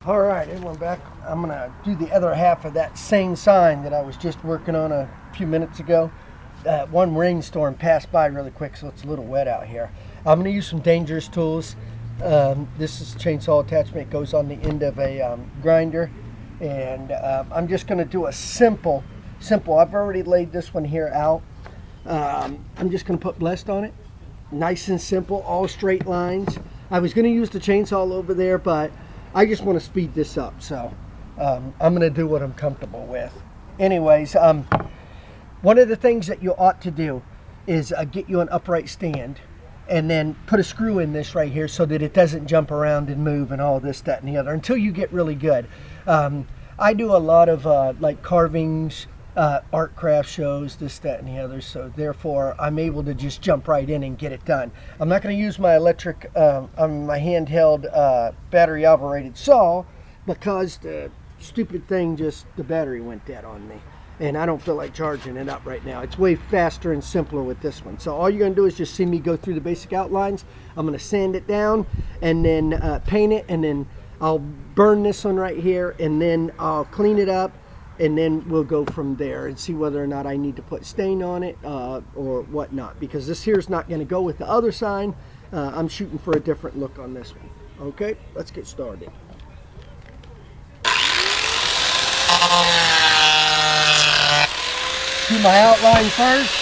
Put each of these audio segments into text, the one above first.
All right, everyone back. I'm gonna do the other half of that same sign that I was just working on a few minutes ago. One rainstorm passed by really quick, so it's a little wet out here. I'm gonna use some dangerous tools. This is a chainsaw attachment. It goes on the end of a grinder, and I'm just gonna do a simple. I've already laid this one here out. I'm just gonna put blessed on it. Nice and simple, all straight lines. I was gonna use the chainsaw over there, but I just want to speed this up, so I'm going to do what I'm comfortable with. Anyways, one of the things that you ought to do is get you an upright stand and then put a screw in this right here so that it doesn't jump around and move and all this, that, and the other until you get really good. I do a lot of like carvings, art craft shows, this, that, and the other, so therefore I'm able to just jump right in and get it done. I'm not going to use my electric, my handheld battery operated saw because the stupid thing the battery went dead on me and I don't feel like charging it up right now. It's way faster and simpler with this one. So all you're going to do is just see me go through the basic outlines. I'm going to sand it down and then paint it, and then I'll burn this one right here, and then I'll clean it up, and then we'll go from there and see whether or not I need to put stain on it or whatnot, because this here is not going to go with the other sign. I'm shooting for a different look on this one. Okay, let's get started. Do my outline first.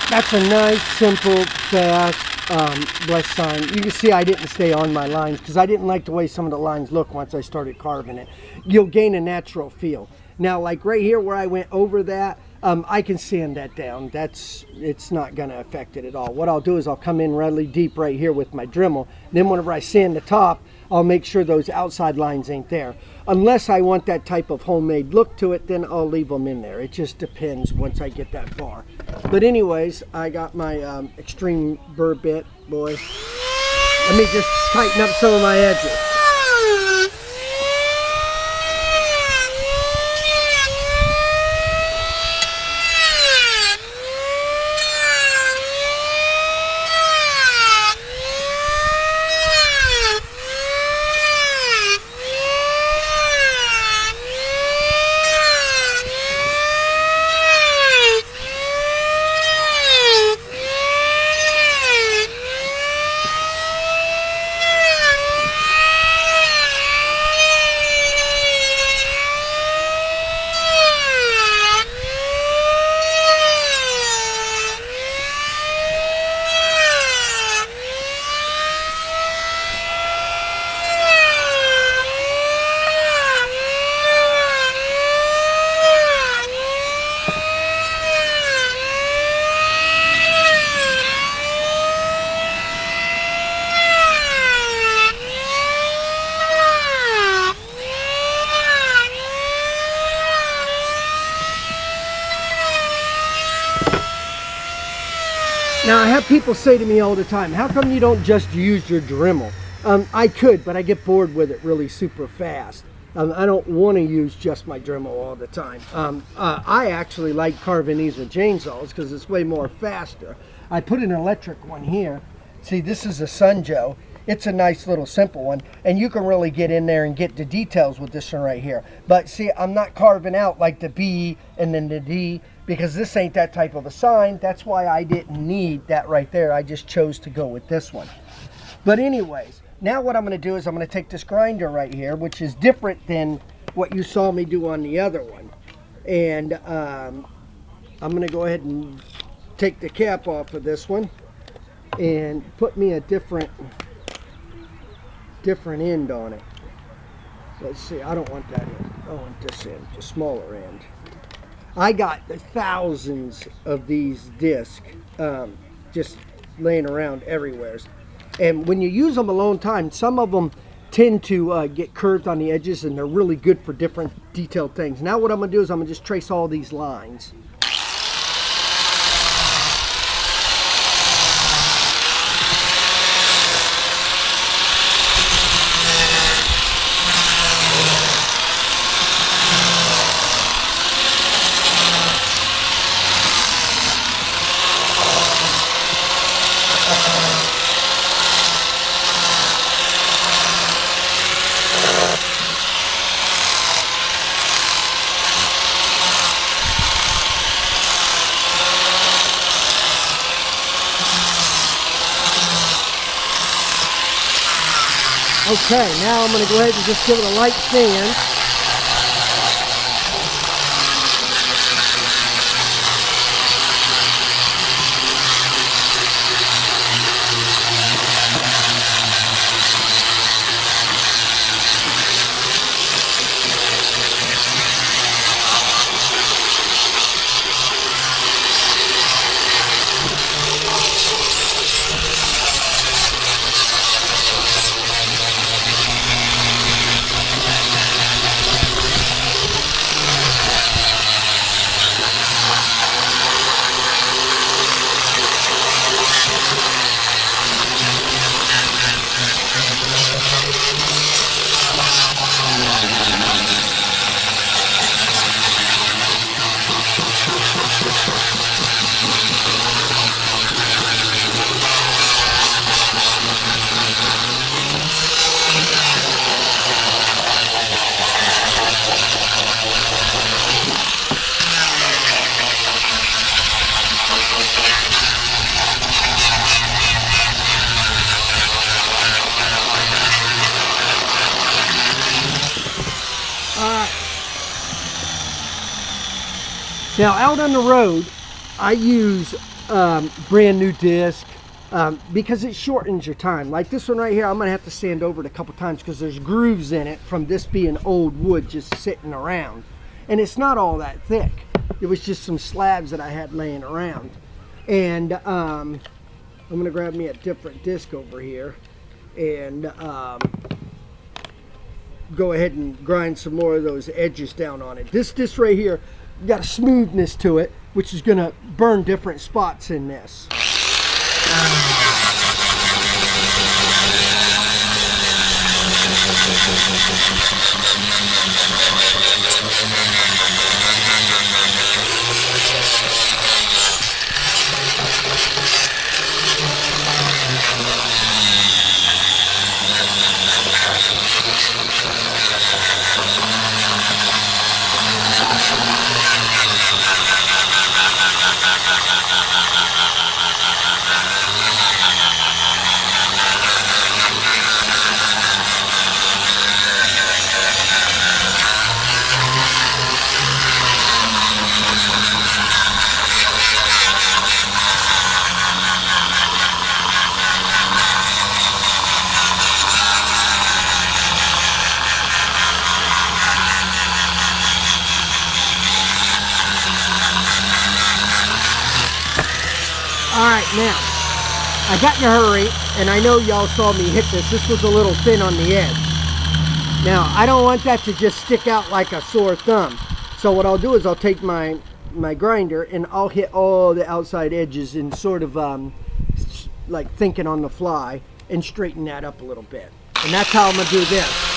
That's a nice, simple, fast, blessed sign. You can see I didn't stay on my lines because I didn't like the way some of the lines look once I started carving it. You'll gain a natural feel. Now, like right here where I went over that, I can sand that down. It's not going to affect it at all. What I'll do is I'll come in really deep right here with my Dremel. Then whenever I sand the top, I'll make sure those outside lines ain't there. Unless I want that type of homemade look to it, then I'll leave them in there. It just depends once I get that far. But anyways, I got my extreme burr bit, boy. Let me just tighten up some of my edges. Now, I have people say to me all the time, how come you don't just use your Dremel? I could, but I get bored with it really super fast. I don't want to use just my Dremel all the time. I actually like carving these with chainsaws because it's way more faster. I put an electric one here. See, this is a Sunjoe. It's a nice little simple one, and you can really get in there and get the details with this one right here. But see, I'm not carving out like the B and then the D, because this ain't that type of a sign. That's why I didn't need that right there. I just chose to go with this one. But anyways, now what I'm going to do is I'm going to take this grinder right here, which is different than what you saw me do on the other one. And I'm going to go ahead and take the cap off of this one and put me a different end on it. Let's see, I don't want that end. I want this end, the smaller end. I got thousands of these discs just laying around everywhere. And when you use them a long time, some of them tend to get curved on the edges, and they're really good for different detailed things. Now what I'm going to do is I'm going to just trace all these lines. Okay, now I'm going to go ahead and just give it a light sand. Now out on the road, I use brand new disc because it shortens your time. Like this one right here, I'm gonna have to sand over it a couple times because there's grooves in it from this being old wood just sitting around. And it's not all that thick. It was just some slabs that I had laying around. And I'm gonna grab me a different disc over here and go ahead and grind some more of those edges down on it. This disc right here got a smoothness to it, which is gonna burn different spots in this. Alright, now, I got in a hurry, and I know y'all saw me hit this. This was a little thin on the edge. Now, I don't want that to just stick out like a sore thumb. So what I'll do is I'll take my my grinder, and I'll hit all the outside edges and sort of like thinking on the fly and straighten that up a little bit. And that's how I'm gonna do this.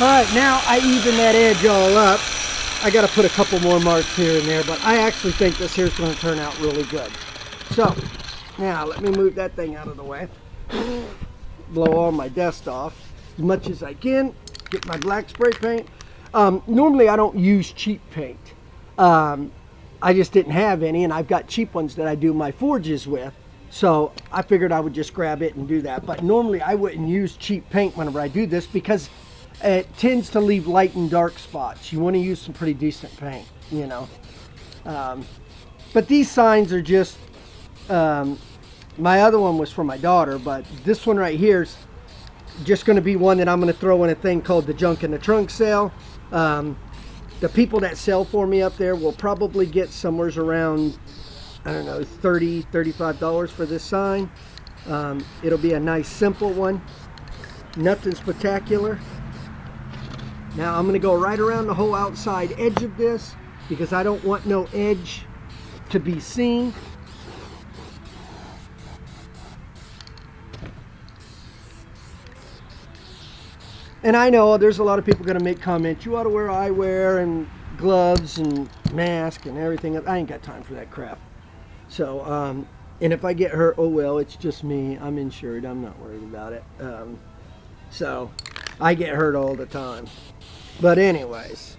Alright, now I even that edge all up. I got to put a couple more marks here and there, but I actually think this here's going to turn out really good. So, now let me move that thing out of the way. Blow all my dust off as much as I can. Get my black spray paint. Normally I don't use cheap paint. I just didn't have any, and I've got cheap ones that I do my forges with. So I figured I would just grab it and do that. But normally I wouldn't use cheap paint whenever I do this because it tends to leave light and dark spots. You want to use some pretty decent paint, you know. But these signs are just, my other one was for my daughter, but this one right here is just going to be one that I'm going to throw in a thing called the Junk in the Trunk sale. The people that sell for me up there will probably get somewhere around, I don't know, $30, $35 for this sign. It'll be a nice simple one, nothing spectacular. Now I'm going to go right around the whole outside edge of this because I don't want no edge to be seen. And I know there's a lot of people going to make comments, you ought to wear eyewear and gloves and mask and everything. I ain't got time for that crap. So, and if I get hurt, oh well, it's just me. I'm insured. I'm not worried about it. So I get hurt all the time. But anyways,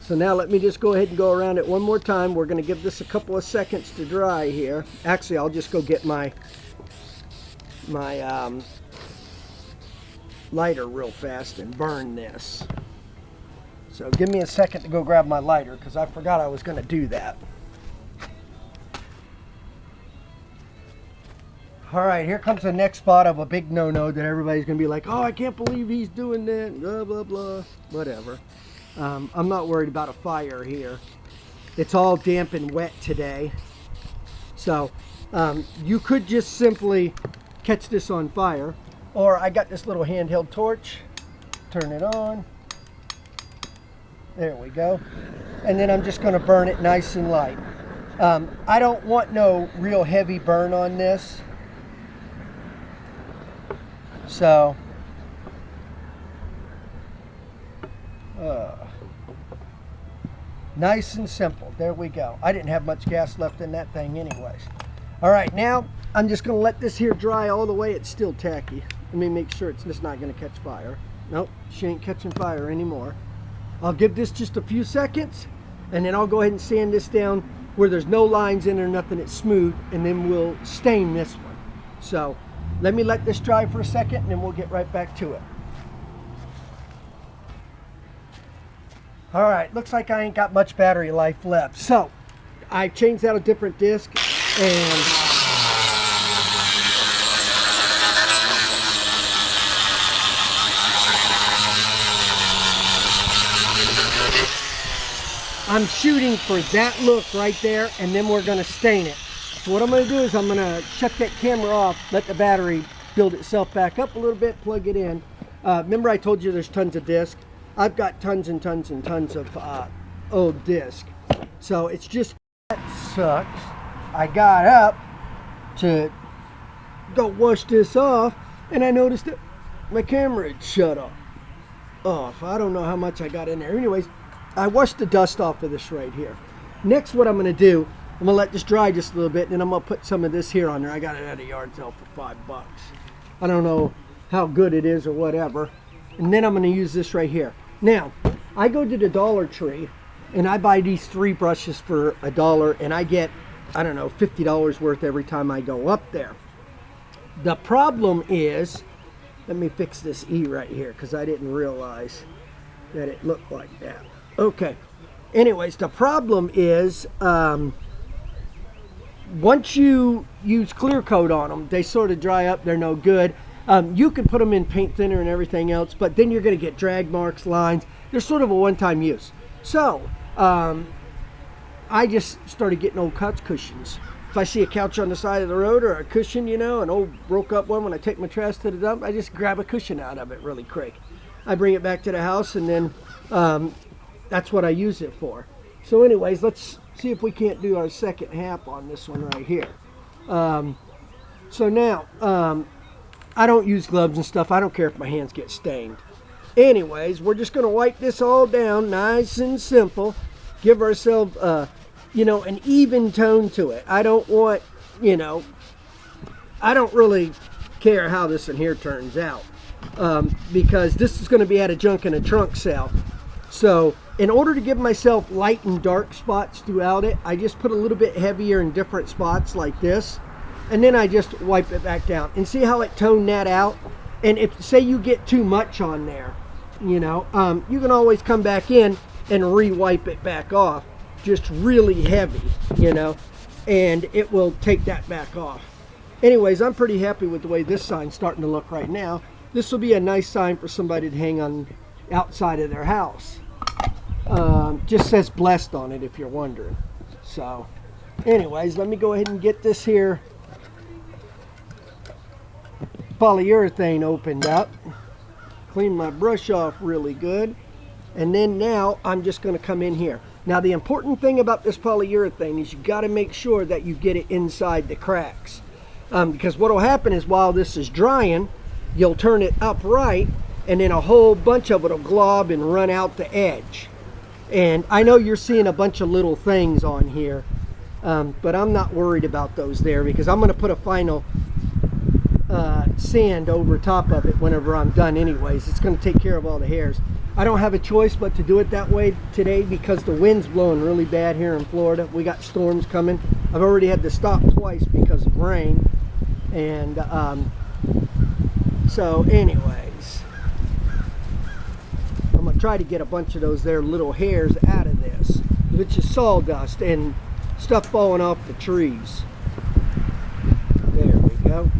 so now let me just go ahead and go around it one more time. We're going to give this a couple of seconds to dry here. Actually, I'll just go get my lighter real fast and burn this. So give me a second to go grab my lighter because I forgot I was going to do that. All right, here comes the next spot of a big no-no that everybody's going to be like, oh, I can't believe he's doing that, blah, blah, blah, whatever. I'm not worried about a fire here. It's all damp and wet today. So you could just simply catch this on fire. Or I got this little handheld torch. Turn it on. There we go. And then I'm just going to burn it nice and light. I don't want no real heavy burn on this. So, nice and simple. There we go. I didn't have much gas left in that thing anyways. All right, now I'm just going to let this here dry all the way. It's still tacky. Let me make sure it's just not going to catch fire. Nope, she ain't catching fire anymore. I'll give this just a few seconds, and then I'll go ahead and sand this down where there's no lines in or nothing. It's smooth, and then we'll stain this one. So let me let this dry for a second, and then we'll get right back to it. All right, looks like I ain't got much battery life left. So I changed out a different disc, and I'm shooting for that look right there, and then we're going to stain it. So what I'm going to do is I'm going to shut that camera off, let the battery build itself back up a little bit, plug it in. Remember I told you there's tons of disc? I've got tons and tons and tons of old disc. So it's just, that sucks. I got up to go wash this off, and I noticed that my camera had shut off. off. I don't know how much I got in there. Anyways, I washed the dust off of this right here. Next, what I'm going to do, I'm going to let this dry just a little bit, and then I'm going to put some of this here on there. I got it at a yard sale for $5. I don't know how good it is or whatever. And then I'm going to use this right here. Now, I go to the Dollar Tree, and I buy these 3 brushes for $1, and I get, I don't know, $50 worth every time I go up there. The problem is, let me fix this E right here because I didn't realize that it looked like that. Okay. Anyways, the problem is once you use clear coat on them, they sort of dry up. They're no good. You can put them in paint thinner and everything else, but then you're going to get drag marks, lines. They're sort of a one-time use. So I just started getting old couch cushions. If I see a couch on the side of the road or a cushion, you know, an old broke up one, when I take my trash to the dump, I just grab a cushion out of it really quick. I bring it back to the house, and then that's what I use it for. So anyways, let's see if we can't do our second half on this one right here. So now, I don't use gloves and stuff. I don't care if my hands get stained. Anyways, we're just going to wipe this all down nice and simple. Give ourselves you know, an even tone to it. I don't want, you know, I don't really care how this in here turns out because this is going to be at a junk in a trunk sale. So in order to give myself light and dark spots throughout it, I just put a little bit heavier in different spots like this, and then I just wipe it back down and see how it toned that out. And if, say, you get too much on there, you know, you can always come back in and re-wipe it back off, just really heavy, you know, and it will take that back off. Anyways, I'm pretty happy with the way this sign's starting to look right now. This will be a nice sign for somebody to hang on outside of their house. Just says blessed on it if you're wondering. So anyways, let me go ahead and get this here polyurethane opened up, clean my brush off really good, and then now I'm just going to come in here. Now the important thing about this polyurethane is you got to make sure that you get it inside the cracks, because what will happen is while this is drying, you'll turn it upright, and then a whole bunch of it will glob and run out the edge. And I know you're seeing a bunch of little things on here, but I'm not worried about those there, because I'm going to put a final sand over top of it whenever I'm done anyways. It's going to take care of all the hairs. I don't have a choice but to do it that way today because the wind's blowing really bad here in Florida. We got storms coming. I've already had to stop twice because of rain. And so anyways, I'm going to try to get a bunch of those there little hairs out of this, which is sawdust and stuff falling off the trees. There we go.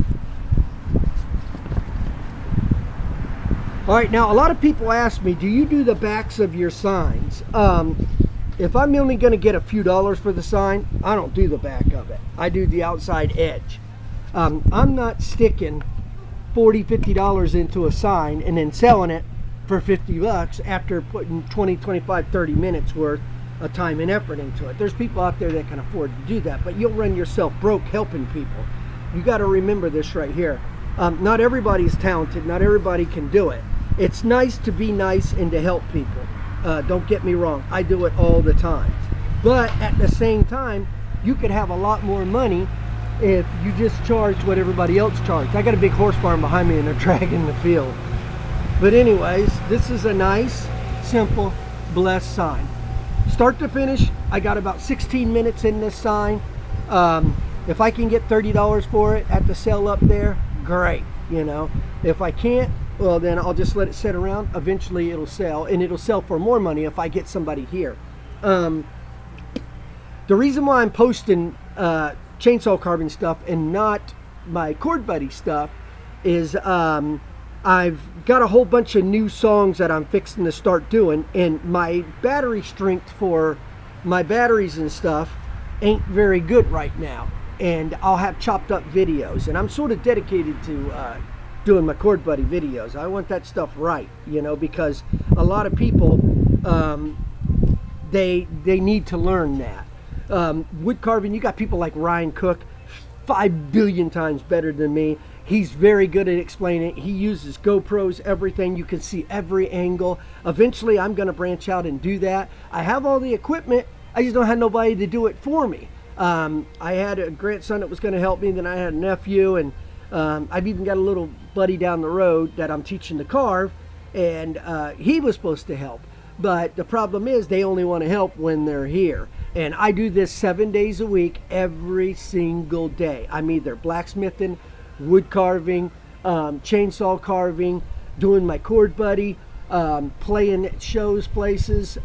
All right, now a lot of people ask me, do you do the backs of your signs? If I'm only going to get a few dollars for the sign, I don't do the back of it. I do the outside edge. I'm not sticking $40, $50 into a sign and then selling it for $50 after putting 20, 25, 30 minutes worth of time and effort into it. There's people out there that can afford to do that, but you'll run yourself broke helping people. You got to remember this right here. Not everybody's talented. Not everybody can do it. It's nice to be nice and to help people. Don't get me wrong. I do it all the time. But at the same time, you could have a lot more money if you just charged what everybody else charged. I got a big horse farm behind me and they're dragging the field. But anyways, this is a nice, simple, blessed sign. Start to finish, I got about 16 minutes in this sign. If I can get $30 for it at the sale up there, great, you know. If I can't, well then I'll just let it sit around. Eventually it'll sell, and it'll sell for more money if I get somebody here. The reason why I'm posting chainsaw carving stuff and not my Chord Buddy stuff is I've got a whole bunch of new songs that I'm fixing to start doing, and my battery strength for my batteries and stuff ain't very good right now, and I'll have chopped up videos, and I'm sort of dedicated to doing my Chord Buddy videos. I want that stuff right, you know, because a lot of people they need to learn that. Wood carving, you got people like Ryan Cook, 5 billion times better than me, He's very good at explaining it. He uses GoPros, everything. You can see every angle. Eventually, I'm going to branch out and do that. I have all the equipment. I just don't have nobody to do it for me. I had a grandson that was going to help me. Then I had a nephew, and I've even got a little buddy down the road that I'm teaching to carve, and he was supposed to help. But the problem is they only want to help when they're here. And I do this 7 days a week, every single day. I'm either blacksmithing, wood carving, chainsaw carving, doing my cord buddy, playing at shows, places,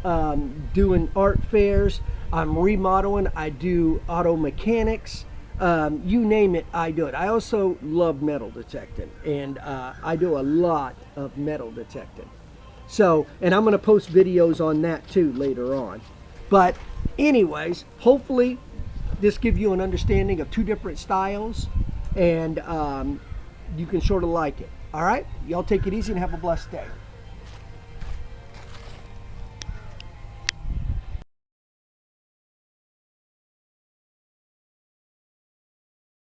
doing art fairs. I'm remodeling. I do auto mechanics. You name it, I do it. I also love metal detecting, and I do a lot of metal detecting. So, and I'm going to post videos on that too later on. But anyways, hopefully this gives you an understanding of two different styles, and you can sort of like it. All right, y'all take it easy and have a blessed day.